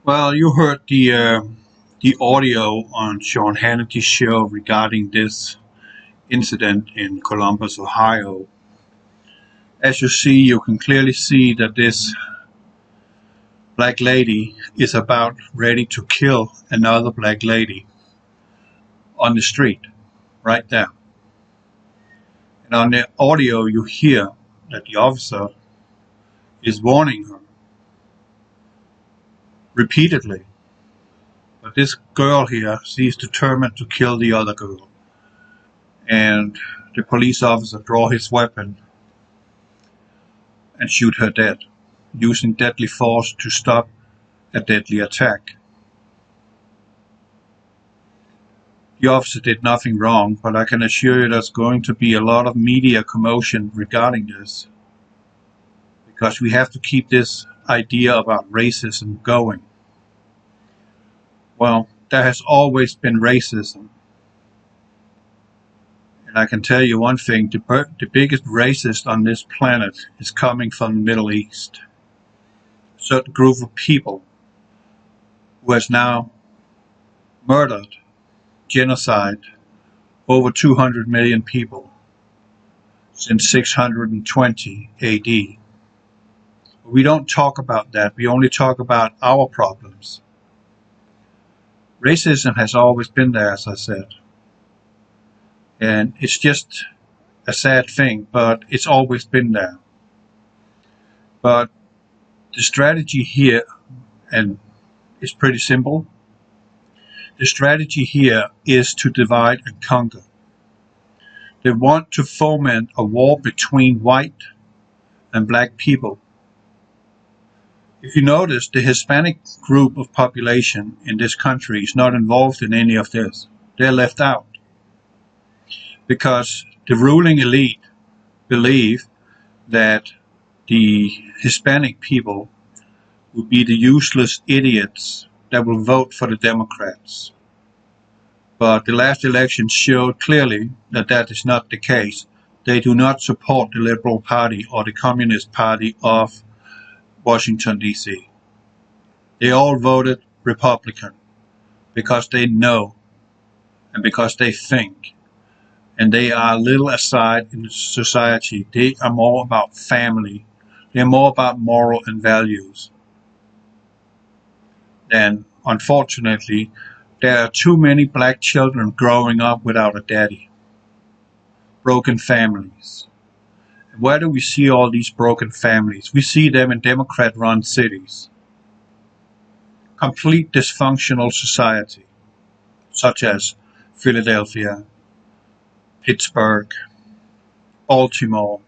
Well, you heard the audio on Sean Hannity's show regarding this incident in Columbus, Ohio. As you see, you can clearly see that this black lady is about ready to kill another black lady on the street, right there. And on the audio, you hear that the officer is warning her repeatedly. But this girl here, she's determined to kill the other girl. And the police officer draw his weapon and shoot her dead, using deadly force to stop a deadly attack. The officer did nothing wrong, but I can assure you there's going to be a lot of media commotion regarding this, because we have to keep this idea about racism going. Well, there has always been racism. And I can tell you one thing, the biggest racist on this planet is coming from the Middle East. A certain group of people who has now murdered, genocide, over 200 million people since 620 AD. We don't talk about that. We only talk about our problems. Racism has always been there, as I said. And it's just a sad thing, but it's always been there. But the strategy here, and it's pretty simple, the strategy here is to divide and conquer. They want to foment a war between white and black people. If you notice, the Hispanic group of population in this country is not involved in any of this. They're left out. Because the ruling elite believe that the Hispanic people will be the useless idiots that will vote for the Democrats. But the last election showed clearly that that is not the case. They do not support the Liberal Party or the Communist Party of Washington, D.C. They all voted Republican because they know and because they think. And they are a little aside in society. They are more about family. They're more about moral and values. And unfortunately, there are too many black children growing up without a daddy. Broken families. And where do we see all these broken families? We see them in Democrat-run cities. Complete dysfunctional society, such as Philadelphia, Pittsburgh, Baltimore,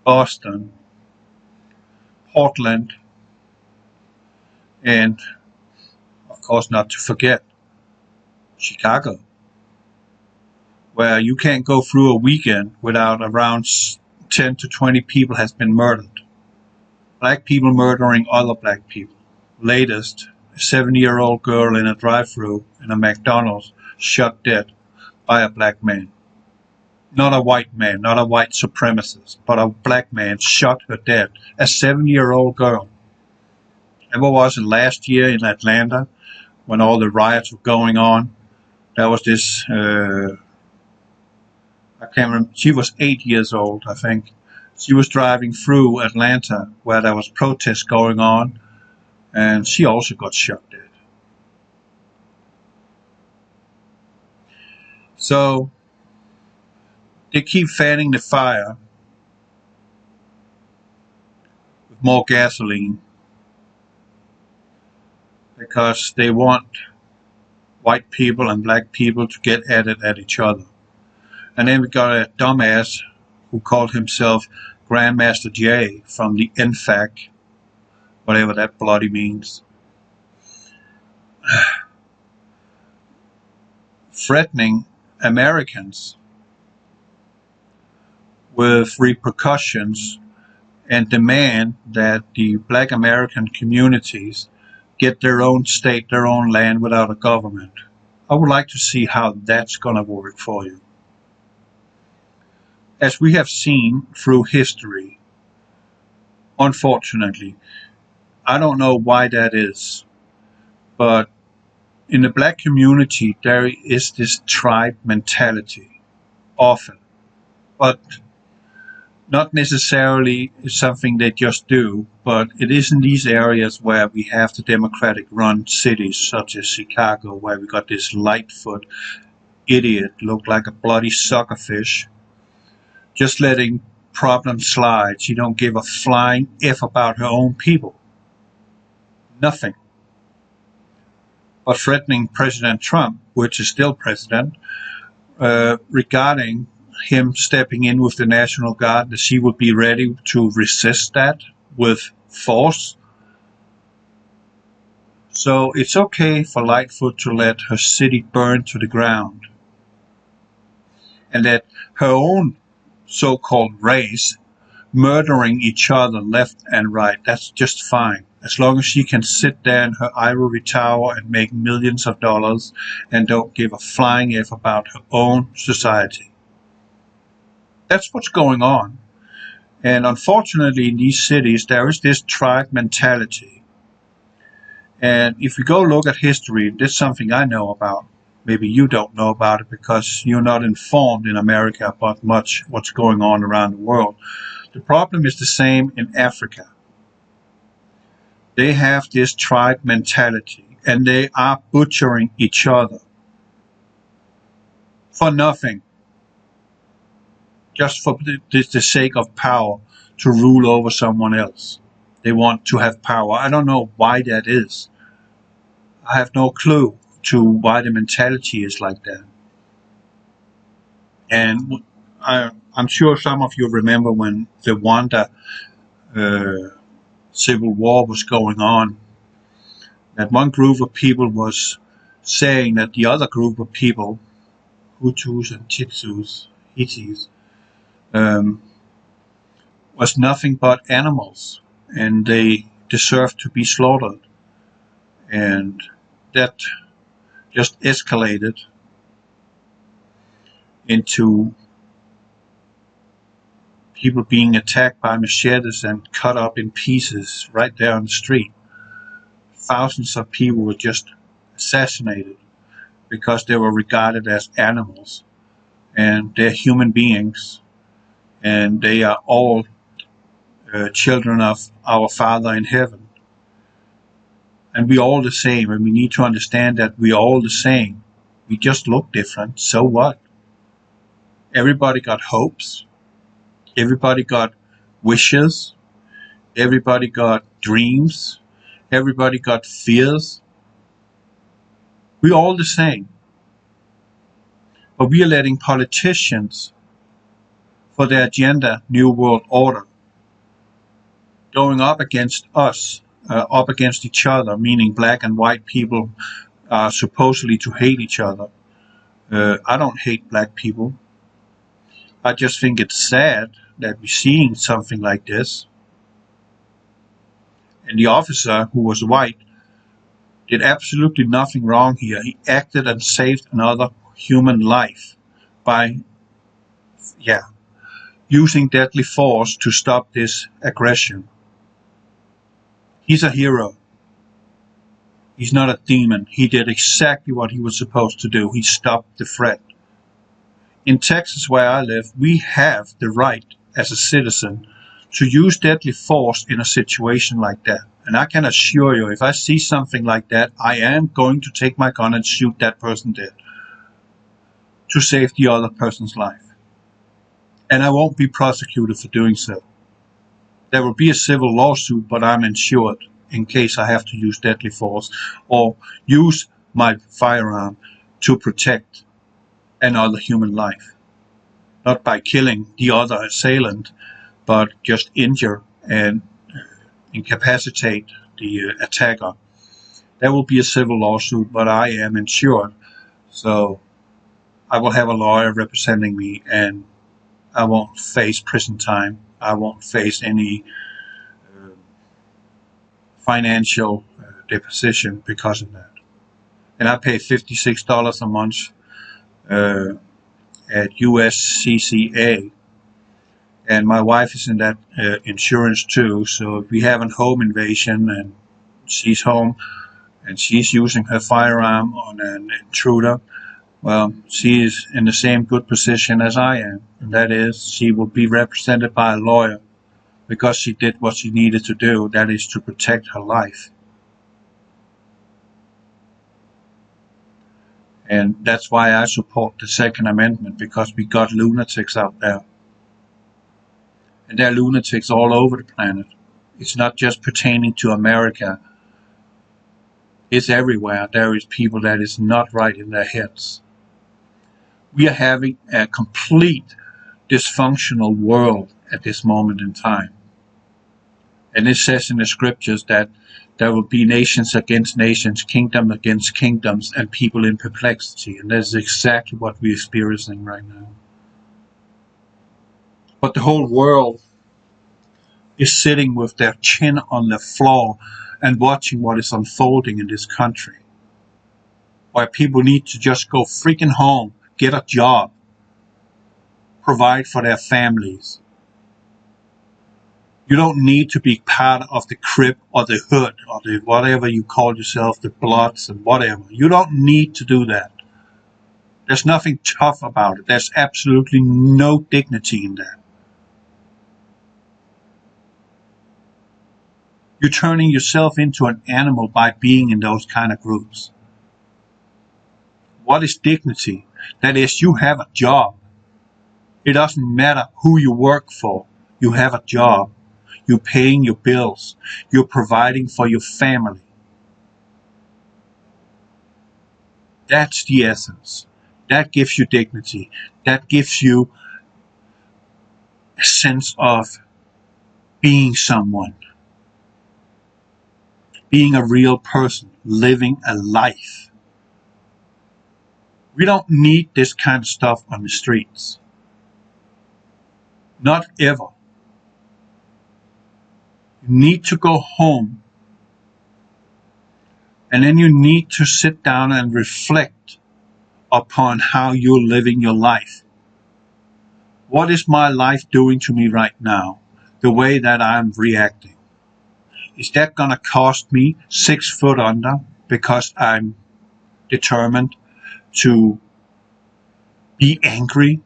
Boston, Portland, and of course not to forget Chicago, where you can't go through a weekend without around 10 to 20 people has been murdered. Black people murdering other black people. Latest, a 7-year-old girl in a drive-thru in a McDonald's shot dead by a black man. Not a white man, not a white supremacist, but a black man shot her dead. A 7-year-old girl. And what was it last year in Atlanta when all the riots were going on? There was this, I can't remember, she was 8 years old, I think. She was driving through Atlanta where there was protests going on, and she also got shot dead. So, they keep fanning the fire with more gasoline because they want white people and black people to get at it at each other. And then we got a dumbass who called himself Grandmaster J from the infect, whatever that bloody means, threatening Americans with repercussions and demand that the black American communities get their own state, their own land without a government. I would like to see how that's going to work for you. As we have seen through history, unfortunately, I don't know why that is, But in the black community, there is this tribe mentality, often. But not necessarily something they just do, but it is in these areas where we have the Democratic-run cities, such as Chicago, where we got this Lightfoot idiot, look like a bloody suckerfish, just letting problems slide. She don't give a flying F about her own people. Nothing. But threatening President Trump, which is still president, regarding him stepping in with the National Guard, that she would be ready to resist that with force. So it's okay for Lightfoot to let her city burn to the ground, and that her own so-called race murdering each other left and right, that's just fine. As long as she can sit there in her ivory tower and make millions of dollars and don't give a flying F about her own society. That's what's going on. And unfortunately, in these cities, there is this tribe mentality. And if we go look at history, this is something I know about. Maybe you don't know about it because you're not informed in America about much what's going on around the world. The problem is the same in Africa. They have this tribe mentality, and they are butchering each other for nothing, just for the sake of power, to rule over someone else. They want to have power. I don't know why that is. I have no clue to why the mentality is like that. And I'm sure some of you remember when the Rwanda civil war was going on, that one group of people was saying that the other group of people, Hutus and Hittis, was nothing but animals, and they deserved to be slaughtered. And that just escalated into people being attacked by machetes and cut up in pieces right there on the street. Thousands of people were just assassinated because they were regarded as animals, and they're human beings, and they are all children of our Father in heaven. And we're all the same, and we need to understand that we're all the same. We just look different, so what? Everybody got hopes. Everybody got wishes. Everybody got dreams. Everybody got fears. We're all the same. But we are letting politicians, for their agenda, New World Order, going up against us, up against each other, meaning black and white people are supposedly to hate each other. I don't hate black people. I just think it's sad that we're seeing something like this. And the officer, who was white, did absolutely nothing wrong here. He acted and saved another human life by, using deadly force to stop this aggression. He's a hero. He's not a demon. He did exactly what he was supposed to do. He stopped the threat. In Texas, where I live, we have the right as a citizen to use deadly force in a situation like that. And I can assure you, if I see something like that, I am going to take my gun and shoot that person dead to save the other person's life. And I won't be prosecuted for doing so. There will be a civil lawsuit, but I'm insured in case I have to use deadly force or use my firearm to protect another human life. Not by killing the other assailant, but just injure and incapacitate the attacker. There will be a civil lawsuit, but I am insured. So I will have a lawyer representing me, and I won't face prison time. I won't face any financial deposition because of that. And I pay $56 a month at USCCA, and my wife is in that insurance too. So if we have a home invasion and she's home, and she's using her firearm on an intruder, well, she is in the same good position as I am, and that is she will be represented by a lawyer because she did what she needed to do, that is to protect her life. And that's why I support the Second Amendment, because we got lunatics out there. And there are lunatics all over the planet. It's not just pertaining to America. It's everywhere. There is people that is not right in their heads. We are having a complete dysfunctional world at this moment in time. And it says in the scriptures that there will be nations against nations, kingdom against kingdoms, and people in perplexity. And that's exactly what we're experiencing right now. But the whole world is sitting with their chin on the floor and watching what is unfolding in this country, where people need to just go freaking home, get a job, provide for their families. You don't need to be part of the crib or the hood or the whatever you call yourself, the Bloods and whatever. You don't need to do that. There's nothing tough about it. There's absolutely no dignity in that. You're turning yourself into an animal by being in those kind of groups. What is dignity? That is, you have a job. It doesn't matter who you work for. You have a job. You're paying your bills. You're providing for your family. That's the essence. That gives you dignity. That gives you a sense of being someone. Being a real person. Living a life. We don't need this kind of stuff on the streets. Not ever. You need to go home, and then you need to sit down and reflect upon how you're living your life. What is my life doing to me right now? The way that I'm reacting. Is that going to cost me 6 foot under because I'm determined to be angry?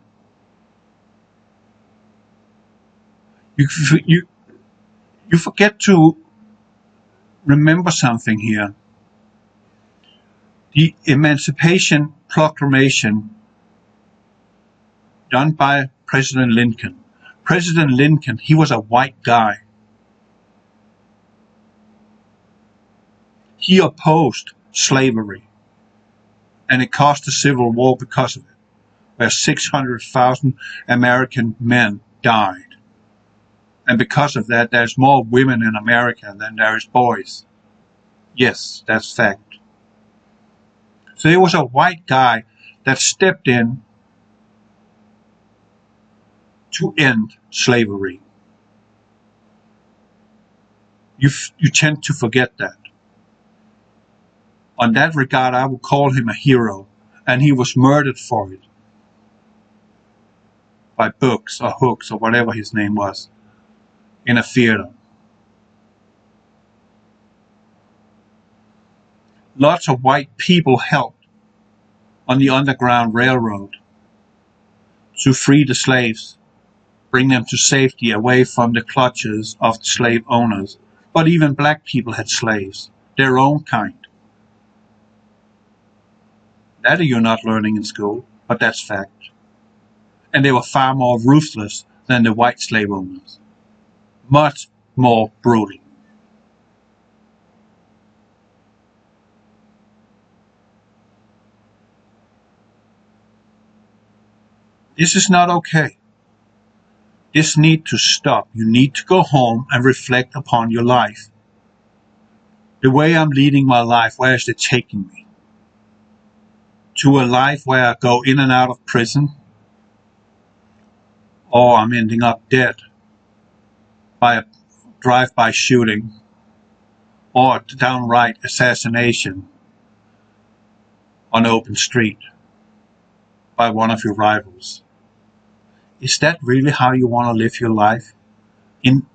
You forget to remember something here. The Emancipation Proclamation done by President Lincoln. President Lincoln, he was a white guy. He opposed slavery, and it caused the Civil War because of it, where 600,000 American men died. And because of that, there's more women in America than there is boys. Yes, that's fact. So there was a white guy that stepped in to end slavery. You tend to forget that. On that regard, I would call him a hero, and he was murdered for it by Books or Hooks or whatever his name was. In a theater. Lots of white people helped on the Underground Railroad to free the slaves, bring them to safety away from the clutches of the slave owners. But even black people had slaves, their own kind. That you're not learning in school, but that's fact. And they were far more ruthless than the white slave owners. Much more brutal. This is not okay. This needs to stop. You need to go home and reflect upon your life. The way I'm leading my life, where is it taking me? To a life where I go in and out of prison, or I'm ending up dead by a drive-by shooting, or downright assassination on the open street by one of your rivals. Is that really how you want to live your life? In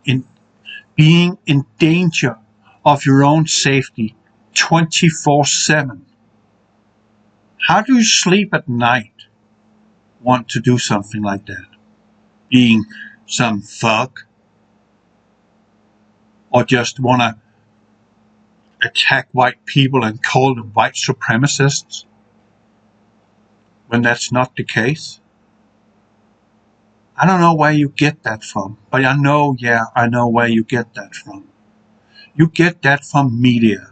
being in danger of your own safety 24/7. How do you sleep at night? Want to do something like that? Being some thug? Or just want to attack white people and call them white supremacists? When that's not the case? I don't know where you get that from, but I know where you get that from. You get that from media.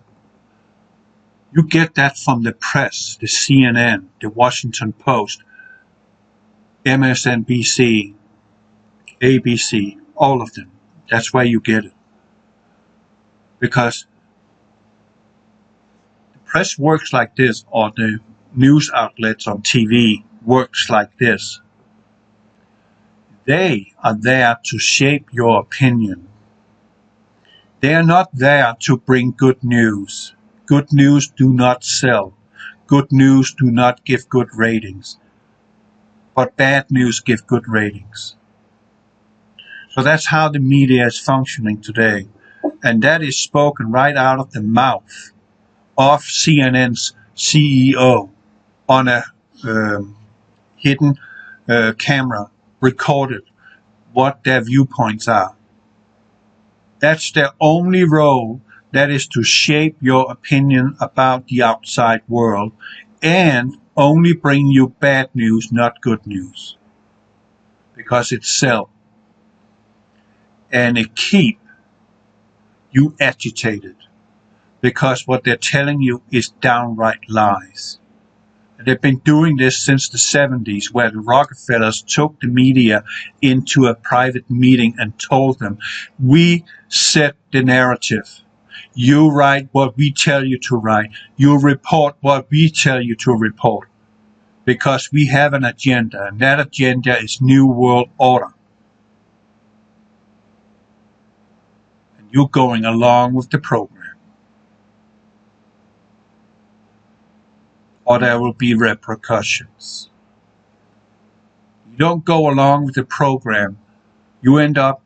You get that from the press, the CNN, the Washington Post, MSNBC, ABC, all of them. That's where you get it. Because the press works like this, or the news outlets on TV works like this. They are there to shape your opinion. They are not there to bring good news. Good news do not sell. Good news do not give good ratings. But bad news give good ratings. So that's how the media is functioning today. And that is spoken right out of the mouth of CNN's CEO on a hidden camera, recorded what their viewpoints are. That's their only role. That is to shape your opinion about the outside world and only bring you bad news, not good news. Because it's sell. And it keep you agitated. Because what they're telling you is downright lies. And they've been doing this since the 70s, where the Rockefellers took the media into a private meeting and told them, we set the narrative. You write what we tell you to write. You report what we tell you to report. Because we have an agenda, and that agenda is New World Order. And you're going along with the program. Or there will be repercussions. You don't go along with the program, you end up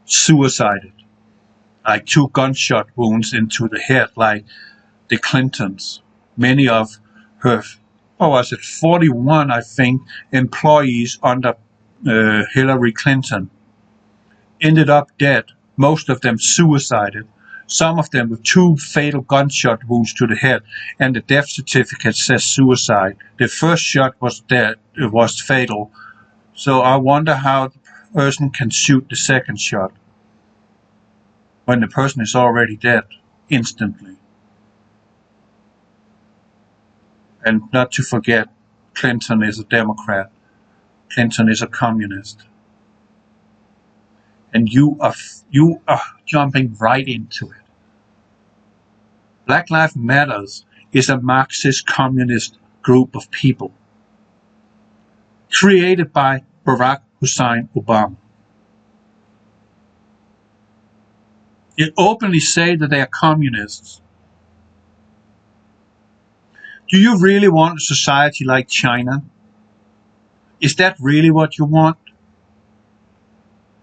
suicided. Like 2 gunshot wounds into the head, like the Clintons. Many of her, 41, I think, employees under Hillary Clinton ended up dead. Most of them suicided. Some of them with 2 fatal gunshot wounds to the head, and the death certificate says suicide. The first shot was dead, it was fatal. So I wonder how the person can shoot the second shot when the person is already dead instantly. And not to forget, Clinton is a Democrat. Clinton is a communist. And you are jumping right into it. Black Lives Matter is a Marxist communist group of people created by Barack Hussein Obama. They openly say that they are communists. Do you really want a society like China? Is that really what you want?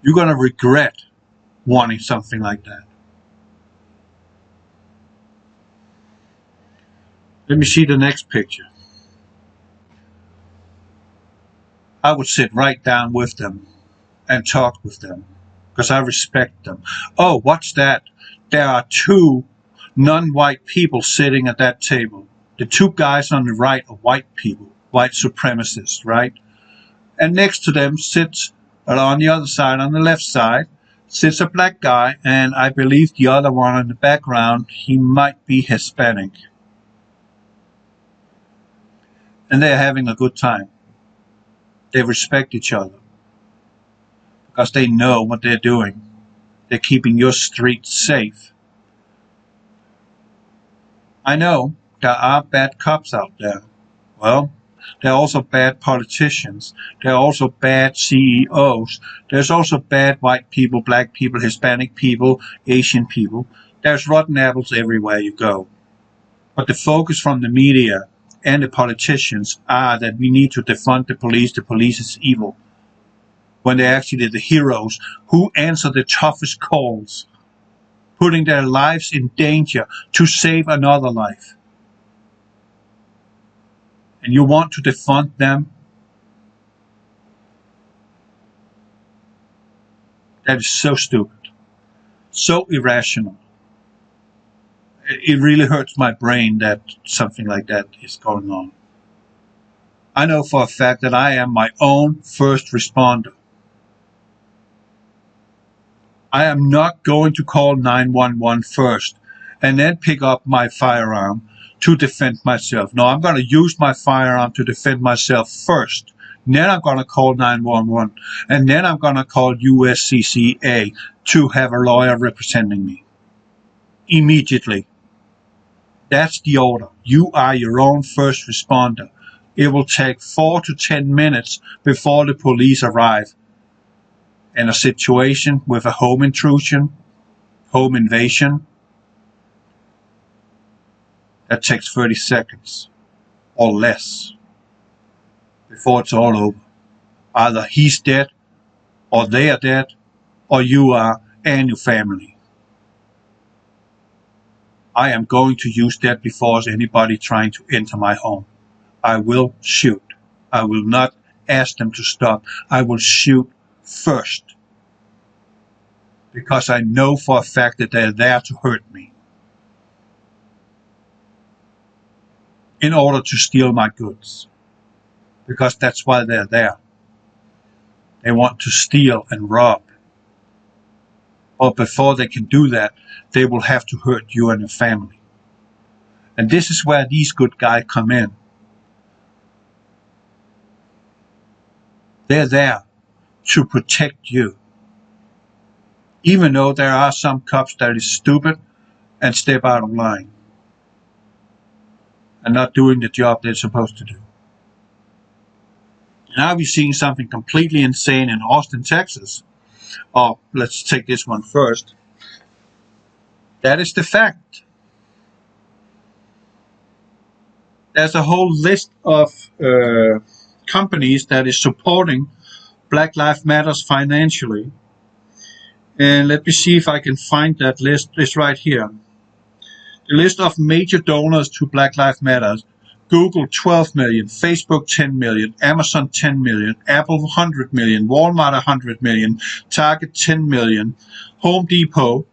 You're going to regret wanting something like that. Let me see the next picture. I would sit right down with them and talk with them because I respect them. Oh, what's that? There are 2 non-white people sitting at that table. The 2 guys on the right are white people, white supremacists, right? And next to them sits, on the other side, on the left side, sits a black guy, and I believe the other one in the background, he might be Hispanic. And they're having a good time. They respect each other because they know what they're doing. They're keeping your streets safe. I know there are bad cops out there. Well, there are also bad politicians. There are also bad CEOs. There's also bad white people, black people, Hispanic people, Asian people. There's rotten apples everywhere you go. But the focus from the media and the politicians are that we need to defund the police is evil, when they're actually the heroes who answer the toughest calls, putting their lives in danger to save another life. And you want to defund them? That is so stupid, so irrational. It really hurts my brain that something like that is going on. I know for a fact that I am my own first responder. I am not going to call 911 first and then pick up my firearm to defend myself. No, I'm going to use my firearm to defend myself first. Then I'm going to call 911, and then I'm going to call USCCA to have a lawyer representing me. Immediately. That's the order. You are your own first responder. It will take 4 to 10 minutes before the police arrive. In a situation with a home intrusion, home invasion, that takes 30 seconds or less before it's all over. Either he's dead, or they are dead, or you are, and your family. I am going to use that before anybody trying to enter my home. I will shoot. I will not ask them to stop. I will shoot first. Because I know for a fact that they're there to hurt me. In order to steal my goods. Because that's why they're there. They want to steal and rob. But before they can do that, they will have to hurt you and your family. And this is where these good guys come in. They're there to protect you. Even though there are some cops that is stupid and step out of line. And not doing the job they're supposed to do. Now we're seeing something completely insane in Austin, Texas. Oh, let's take this one first. That is the fact. There's a whole list of companies that is supporting Black Lives Matter financially. And let me see if I can find that list. It's right here. The list of major donors to Black Lives Matter. Google 12 million, Facebook 10 million, Amazon 10 million, Apple 100 million, Walmart 100 million, Target 10 million, Home Depot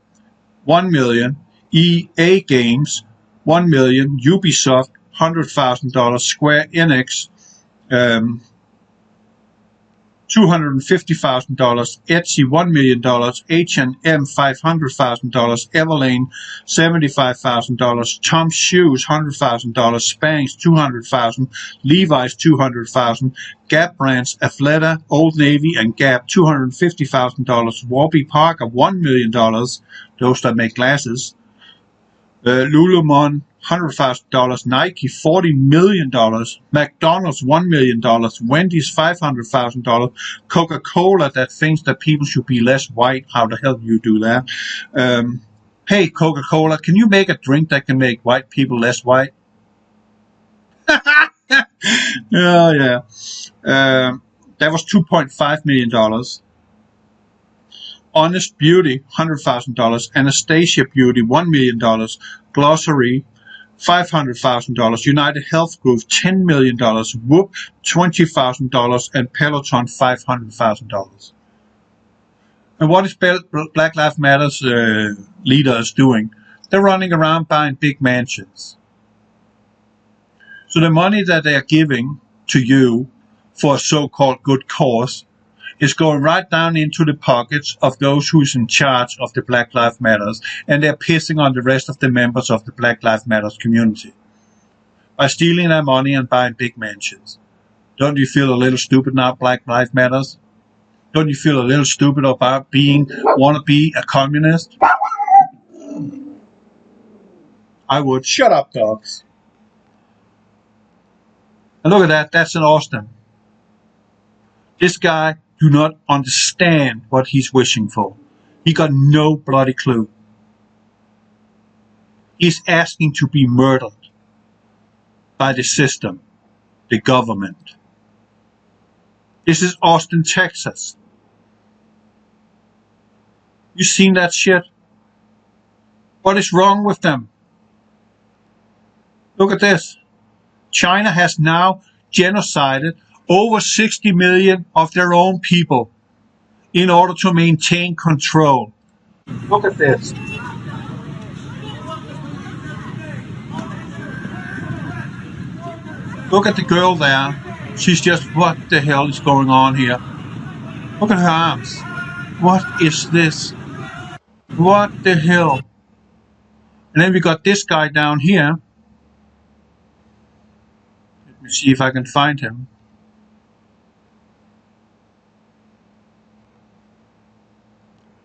1 million, EA Games 1 million, Ubisoft $100,000, Square Enix $250,000, Etsy $1 million, H&M $500,000, Everlane $75,000, Tom's Shoes $100,000, Spanx $200,000, Levi's $200,000, Gap Brands, Athleta, Old Navy, and Gap $250,000, Warby Parker $1 million, those that make glasses, Lululemon $100,000, Nike $40 million, McDonald's $1 million, Wendy's $500,000, Coca-Cola that thinks that people should be less white. How the hell do you do that? Hey, Coca-Cola, can you make a drink that can make white people less white? Oh, yeah. That was $2.5 million. Honest Beauty, $100,000. Anastasia Beauty, $1 million. Glossary, $500,000. United Health Group, $10 million. Whoop, $20,000. And Peloton, $500,000. And what is Black Lives Matter's leaders doing? They're running around buying big mansions. So the money that they are giving to you for a so-called good cause is going right down into the pockets of those who's in charge of the Black Lives Matters, and they're pissing on the rest of the members of the Black Lives Matters community by stealing their money and buying big mansions. Don't you feel a little stupid now, Black Lives Matters? Don't you feel a little stupid about want to be a communist? I would. Shut up, dogs. And look at that. That's in Austin. This guy do not understand what he's wishing for. He got no bloody clue. He's asking to be murdered by the system, the government. This is Austin, Texas. You seen that shit? What is wrong with them? Look at this. China has now genocided over 60 million of their own people in order to maintain control. Look at this. Look at the girl there. She's just, what the hell is going on here? Look at her arms. What is this? What the hell? And then we got this guy down here. Let me see if I can find him.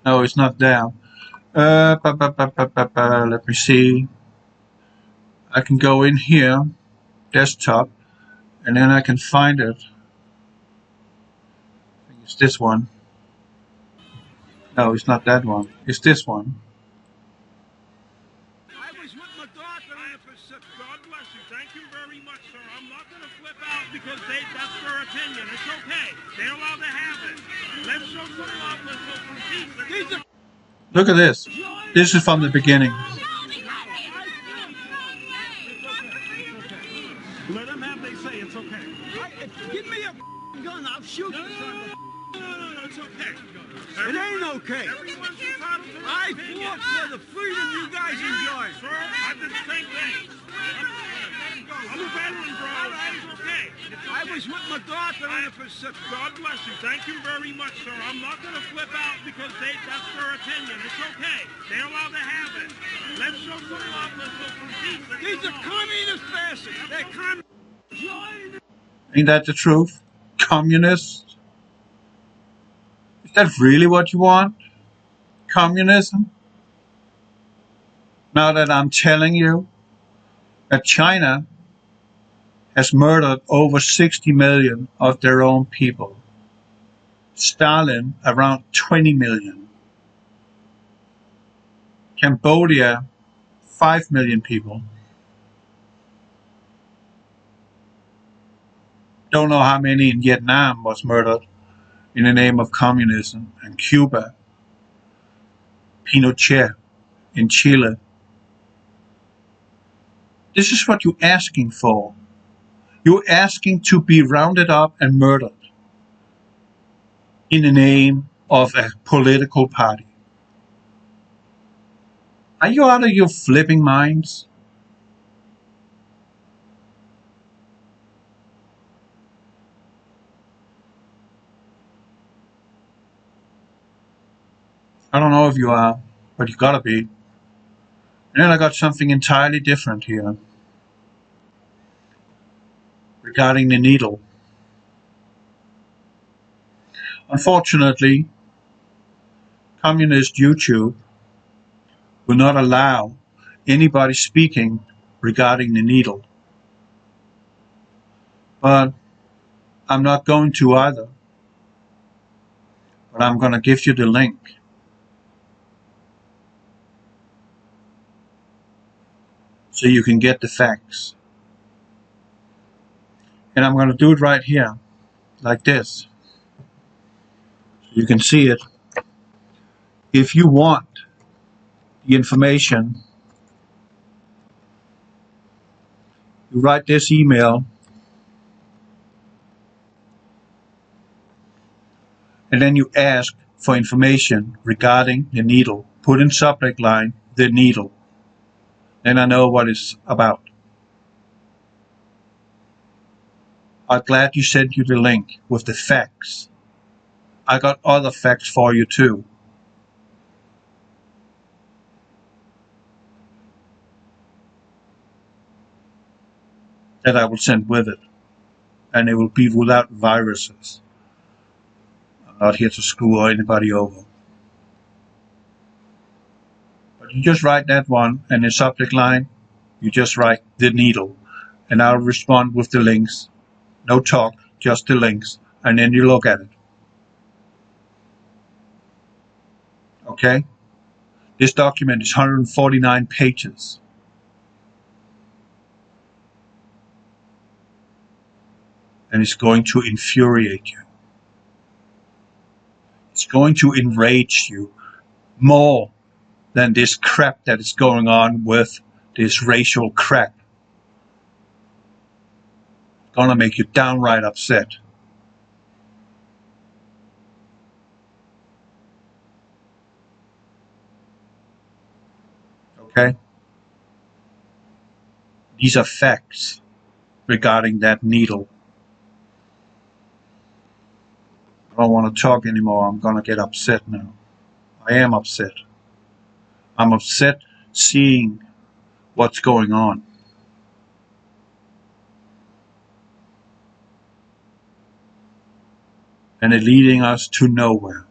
No, it's not there. Let me see. I can go in here, desktop, and then I can find it. I think it's this one. No, it's not that one. It's this one. I was with my daughter in the Pacific. God bless you. Thank you very much, sir. I'm not going to flip out because that's their opinion. It's okay. They're allowed to have it. Let's show some love. Let's show some peace. Look at this. This is from the beginning. Let them have they say it's okay. Give me a gun, I'll shoot you. No, it's okay. It ain't okay. Everyone's entitled to their I opinion. fought for the freedom you guys enjoy. Sir, I did the same thing. I'm a veteran, bro. It's okay. I was with my daughter in the Pacific. God bless you. Thank you very much, sir. I'm not going to flip out because that's their opinion. It's okay. They're allowed to have it. Let's show some love. Let's show some peace. These are communist bastards. They're communists. Ain't that the truth? Communists? Is that really what you want? Communism? Now that I'm telling you that China has murdered over 60 million of their own people. Stalin around 20 million. Cambodia, 5 million people. Don't know how many in Vietnam was murdered in the name of communism. And Cuba, Pinochet in Chile. This is what you're asking for. You're asking to be rounded up and murdered in the name of a political party. Are you out of your flipping minds? I don't know if you are, but you gotta be. And then I got something entirely different here regarding the needle. Unfortunately, communist YouTube will not allow anybody speaking regarding the needle. But I'm not going to either. But I'm going to give you the link. So you can get the facts. And I'm going to do it right here, like this. So you can see it. If you want the information, you write this email, and then you ask for information regarding the needle. Put in subject line, the needle. Then I know what it's about. I'm glad you sent you the link with the facts. I got other facts for you too. That I will send with it. And it will be without viruses. I'm not here to screw anybody over. But you just write that one, and in subject line, you just write the needle. And I'll respond with the links. No talk, just the links. And then you look at it. Okay? This document is 149 pages. And it's going to infuriate you. It's going to enrage you more than this crap that is going on with this racial crap. It's gonna make you downright upset. Okay? These are facts regarding that needle. I don't want to talk anymore. I'm gonna get upset now. I am upset. I'm upset seeing what's going on. And it leading us to nowhere.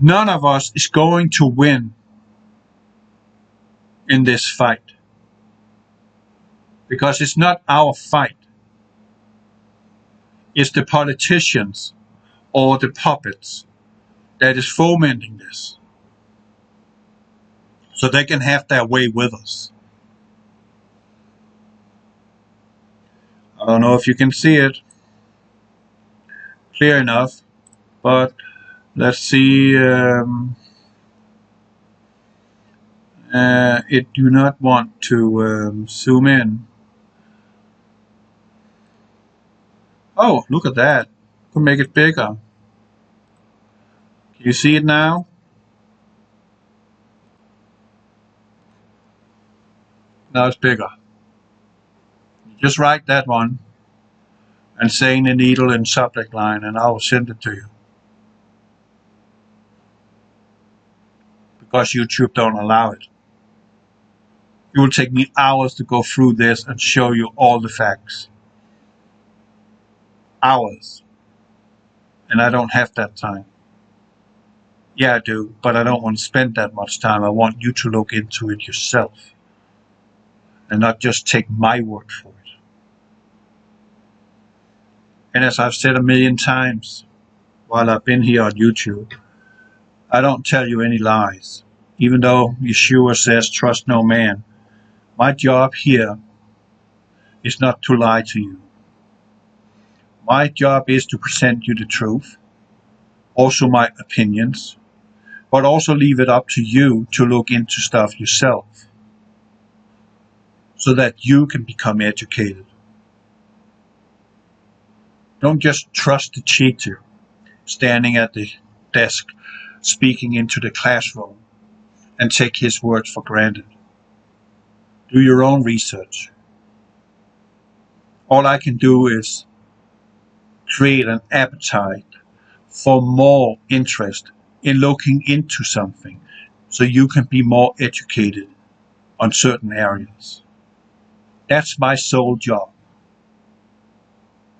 None of us is going to win in this fight. Because it's not our fight. It's the politicians or the puppets that is fomenting this. So they can have their way with us. I don't know if you can see it clear enough, but let's see. It do not want to zoom in. Oh, look at that. Could make it bigger. Can you see it now? Now it's bigger. Just write that one and saying the needle in subject line, and I will send it to you. Because YouTube don't allow it. It will take me hours to go through this and show you all the facts. Hours. And I don't have that time. Yeah, I do, but I don't want to spend that much time. I want you to look into it yourself. And not just take my word for it. And as I've said a million times while I've been here on YouTube, I don't tell you any lies. Even though Yeshua says, trust no man. My job here is not to lie to you. My job is to present you the truth, also my opinions, but also leave it up to you to look into stuff yourself so that you can become educated. Don't just trust the teacher standing at the desk speaking into the classroom and take his words for granted. Do your own research. All I can do is create an appetite for more interest in looking into something so you can be more educated on certain areas. That's my sole job.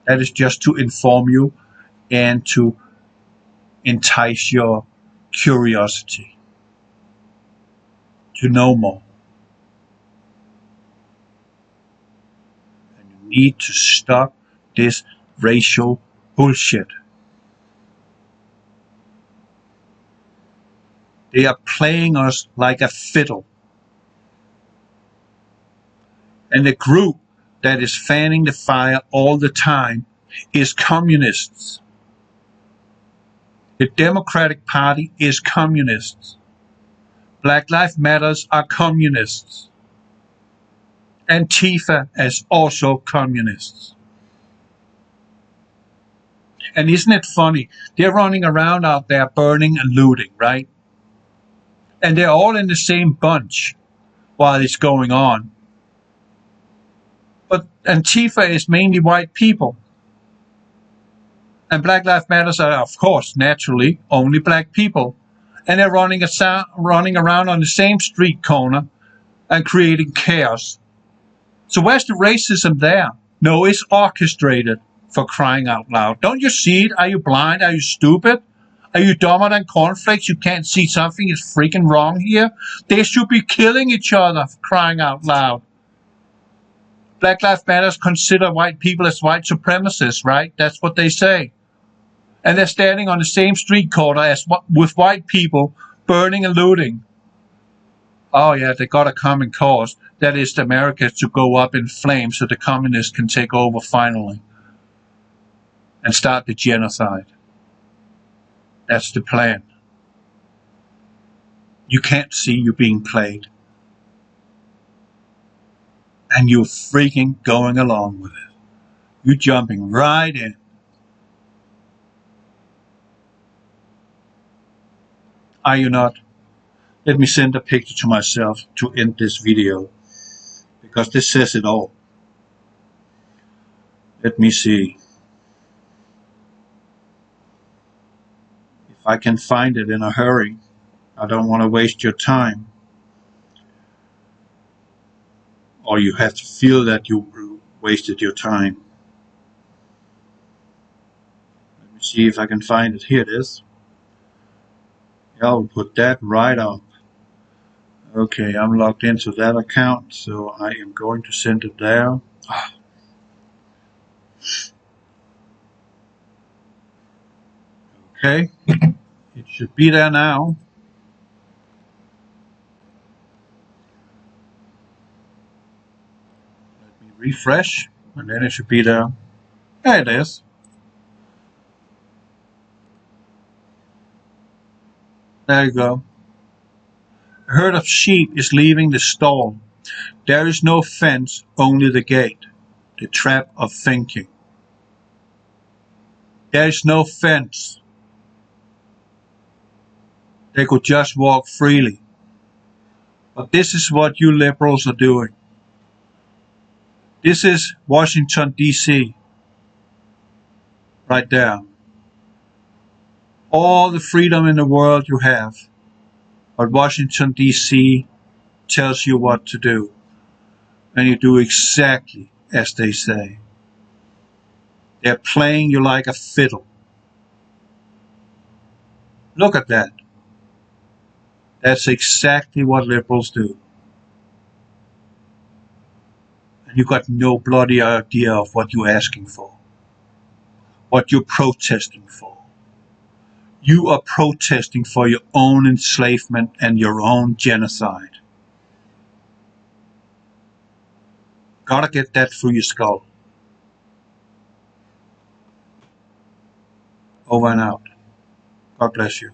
That is just to inform you and to entice your curiosity to know more. And you need to stop this racial bullshit. They are playing us like a fiddle. And the group that is fanning the fire all the time is communists. The Democratic Party is communists. Black Lives Matter are communists. Antifa is also communists. And isn't it funny? They're running around out there burning and looting, right? And they're all in the same bunch while it's going on. But Antifa is mainly white people. And Black Lives Matter are, of course, naturally, only black people. And they're running around on the same street corner and creating chaos. So where's the racism there? No, it's orchestrated, for crying out loud. Don't you see it? Are you blind? Are you stupid? Are you dumber than cornflakes? You can't see something is freaking wrong here? They should be killing each other, for crying out loud. Black Lives Matter consider white people as white supremacists, right? That's what they say. And they're standing on the same street corner as with white people burning and looting. Oh yeah, they got a common cause. That is America to go up in flames so the communists can take over finally and start the genocide. That's the plan. You can't see you're being played. And you're freaking going along with it. You're jumping right in. Are you not? Let me send a picture to myself to end this video, because this says it all. Let me see if I can find it in a hurry. I don't want to waste your time, or you have to feel that you wasted your time. Let me see if I can find it. Here it is. I'll put that right up. Okay, I'm logged into that account, so I am going to send it there. Okay, it should be there now. Let me refresh, and then it should be there. There it is. There you go. A herd of sheep is leaving the stall. There is no fence, only the gate. The trap of thinking. There is no fence. They could just walk freely. But this is what you liberals are doing. This is Washington, D.C. Right there. All the freedom in the world you have. But Washington, D.C. tells you what to do. And you do exactly as they say. They're playing you like a fiddle. Look at that. That's exactly what liberals do. And you got no bloody idea of what you're asking for. What you're protesting for. You are protesting for your own enslavement and your own genocide. Gotta get that through your skull. Over and out. God bless you.